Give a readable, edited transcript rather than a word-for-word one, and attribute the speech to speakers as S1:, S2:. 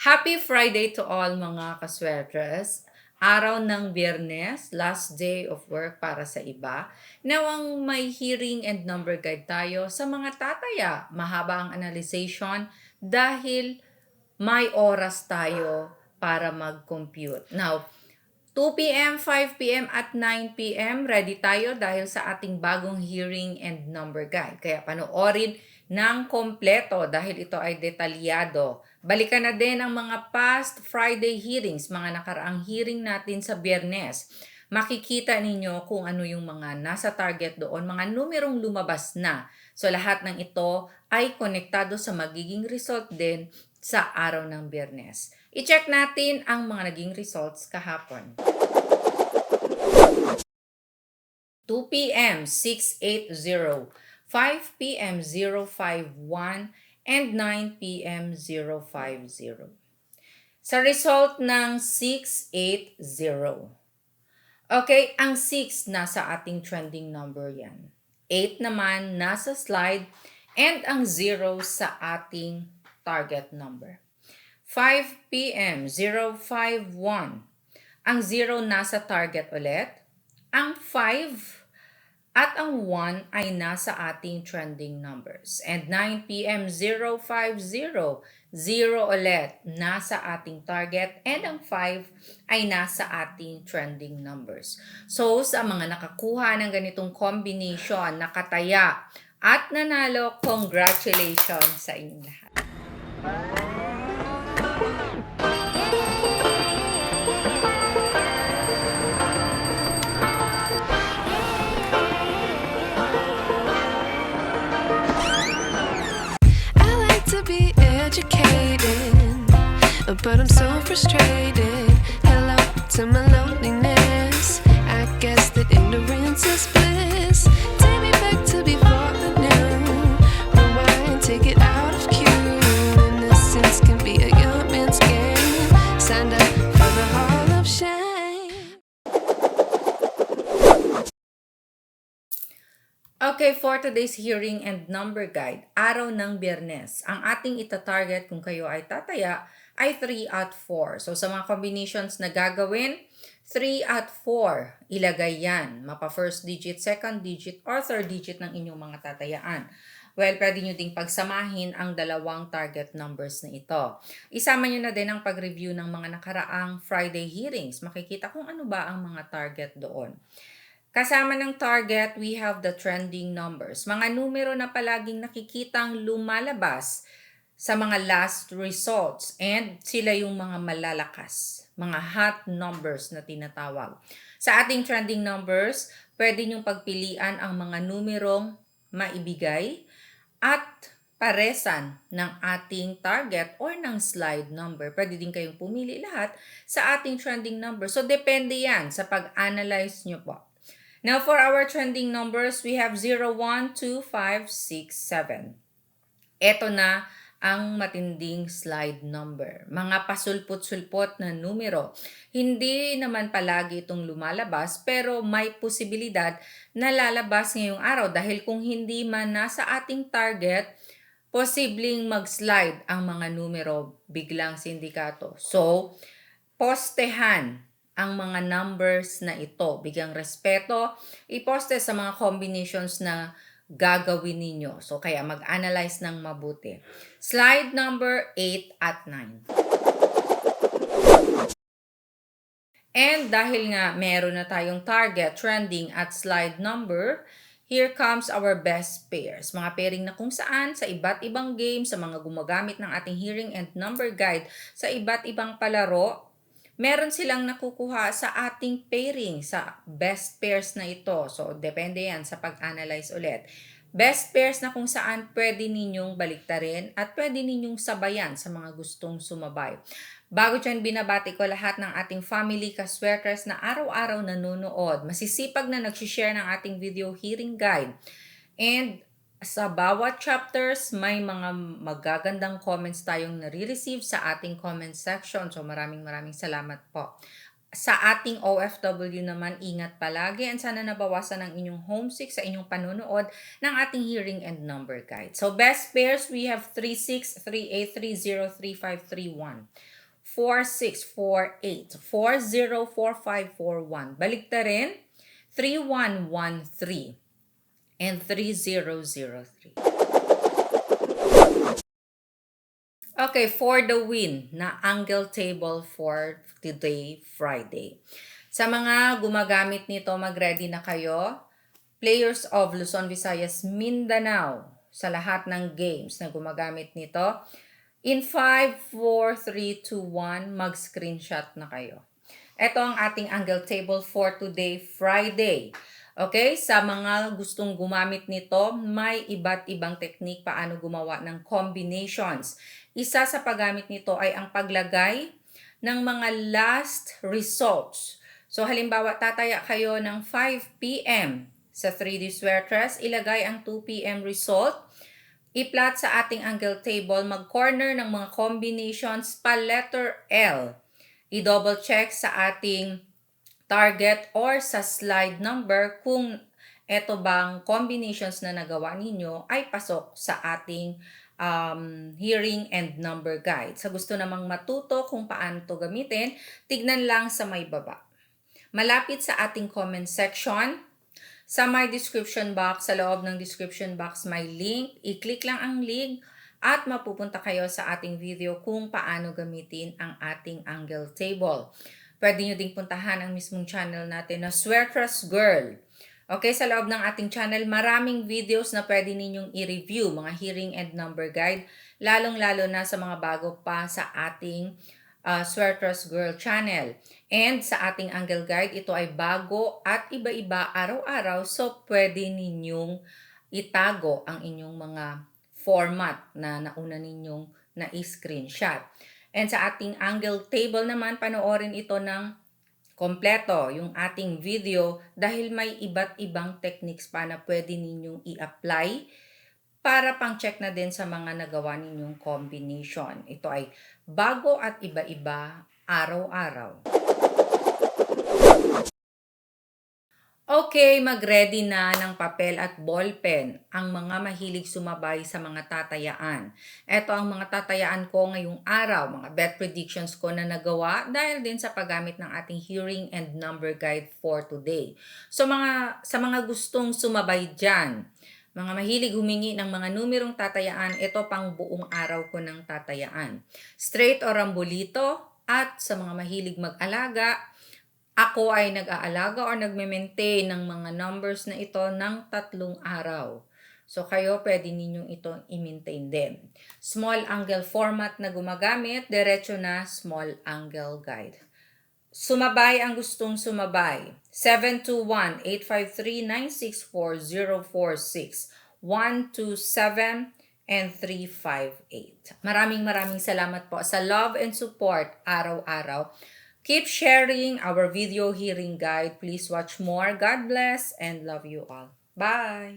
S1: Happy Friday to all mga kaswertres. Araw ng Biyernes, last day of work para sa iba. Nawang may hearing and number guide tayo sa mga tataya. Mahaba ang analyzation dahil may oras tayo para mag-compute. Now, 2 p.m., 5 p.m. at 9 p.m. ready tayo dahil sa ating bagong hearing and number guide. Kaya panoorin ng kompleto dahil ito ay detalyado. Balikan na din ang mga past Friday hearings, mga nakaraang hearing natin sa Biyernes. Makikita ninyo kung ano yung mga nasa target doon, mga numerong lumabas na. So lahat ng ito ay konektado sa magiging result din sa araw ng Biyernes. I-check natin ang mga naging results kahapon. 2 p.m. 680, 5 p.m. 051, and 9 p.m. 050. Sa result ng 680. Okay, ang 6 nasa ating trending number yan. 8 naman nasa slide and ang 0 sa ating target number. 5 p.m. 051. Ang 0 nasa target ulit. Ang 5 at ang 1 ay nasa ating trending numbers. And 9 p.m. 050, 0 ulit nasa ating target. And ang 5 ay nasa ating trending numbers. So sa mga nakakuha ng ganitong combination, nakataya at nanalo, congratulations sa inyong lahat.
S2: But I'm so frustrated. Hello to my loneliness. I guess that ignorance is bliss. Take me back to before I knew. Rewind, take it out of cue. Innocence can be a young man's game. Signed up for the hall of shame.
S1: Okay, for today's hearing and number guide, araw ng Biyernes, ang ating itatarget kung kayo ay tataya ay 3 at 4. So sa mga combinations na gagawin, 3 at 4, ilagay yan. Mapa first digit, second digit, or third digit ng inyong mga tatayaan. Well, pwede nyo ding pagsamahin ang dalawang target numbers na ito. Isama nyo na din ang pag-review ng mga nakaraang Friday hearings. Makikita kung ano ba ang mga target doon. Kasama ng target, we have the trending numbers. Mga numero na palaging nakikitang lumalabas sa mga last results, and sila yung mga malalakas, mga hot numbers na tinatawag. Sa ating trending numbers, pwede nyong pagpilian ang mga numerong maibigay at paresan ng ating target or ng slide number. Pwede din kayong pumili lahat sa ating trending number. So, depende yan sa pag-analyze nyo po. Now, for our trending numbers, we have 0, 1, 2, 5, 6, 7. Ito na ang matinding slide number. Mga pasulpot-sulpot na numero. Hindi naman palagi itong lumalabas pero may posibilidad na lalabas ngayong araw dahil kung hindi man nasa ating target, posibleng mag-slide ang mga numero biglang sindikato. So, postehan ang mga numbers na ito. Bigyang respeto, iposte sa mga combinations na gagawin ninyo. So, kaya mag-analyze ng mabuti. Slide number 8 at 9. And dahil nga meron na tayong target, trending at slide number, here comes our best pairs. Mga pairing na kung saan sa iba't ibang game, sa mga gumagamit ng ating hearing and number guide, sa iba't ibang palaro, meron silang nakukuha sa ating pairing, sa best pairs na ito. So, depende yan sa pag-analyze ulit. Best pairs na kung saan pwede ninyong baliktarin at pwede ninyong sabayan sa mga gustong sumabay. Bago dyan, binabati ko lahat ng ating family kaswerters na araw-araw nanonood. Masisipag na nag-share ng ating video hearing guide. And sa bawat chapters, may mga magagandang comments tayong nare-receive sa ating comment section. So maraming salamat po. Sa ating OFW naman, ingat palagi and sana nabawasan ang inyong homesick sa inyong panonood ng ating hearing and number guide. So best pairs, we have 36, 38, 30, 3531. 4648, 404541. Balikta rin, 3113 and 3003. Okay, for the win na angle table for today, Friday. Sa mga gumagamit nito, mag-ready na kayo. Players of Luzon, Visayas, Mindanao, sa lahat ng games na gumagamit nito. In 5, 4, 3, 2, 1, mag-screenshot na kayo. Ito ang ating angle table for today, Friday. Okay, sa mga gustong gumamit nito, may iba't ibang technique paano gumawa ng combinations. Isa sa paggamit nito ay ang paglagay ng mga last results. So halimbawa, tataya kayo ng 5 p.m. sa 3D Sweatress, ilagay ang 2 p.m. result, i-plot sa ating angle table, mag-corner ng mga combinations pa letter L. I-double check sa ating target or sa slide number kung eto bang combinations na nagawa ninyo ay pasok sa ating hearing and number guide. Sa gusto namang matuto kung paano to gamitin, tignan lang sa may baba. Malapit sa ating comment section, sa my description box, sa loob ng description box, may link. I-click lang ang link at mapupunta kayo sa ating video kung paano gamitin ang ating angle table. Pwede nyo ding puntahan ang mismong channel natin na Sweatress Girl. Okay, sa loob ng ating channel, maraming videos na pwede ninyong i-review, mga hearing and number guide, lalong-lalo na sa mga bago pa sa ating Sweatress Girl channel. And sa ating angle guide, ito ay bago at iba-iba araw-araw, so pwede ninyong itago ang inyong mga format na nauna ninyong na-screenshot. And sa ating angle table naman, panoorin ito ng kompleto yung ating video dahil may iba't ibang techniques pa na pwede ninyong i-apply para pang-check na din sa mga nagawa ninyong combination. Ito ay bago at iba-iba araw-araw. Okay, mag-ready na ng papel at ballpen ang mga mahilig sumabay sa mga tatayaan. Ito ang mga tatayaan ko ngayong araw, mga bet predictions ko na nagawa dahil din sa paggamit ng ating hearing and number guide for today. So sa mga gustong sumabay dyan, mga mahilig humingi ng mga numerong tatayaan, ito pang buong araw ko ng tatayaan. Straight or rambolito, at sa mga mahilig mag-alaga, ako ay nag-aalaga or nagme-maintain ng mga numbers na ito ng 3 araw. So kayo pwede ninyong itong i-maintain din. Small angle format na gumagamit, diretso na small angle guide. Sumabay ang gustong sumabay. 721-853-964-046, 127 and 358. Maraming salamat po sa love and support araw-araw. Keep sharing our video hearing guide. Please watch more. God bless and love you all. Bye!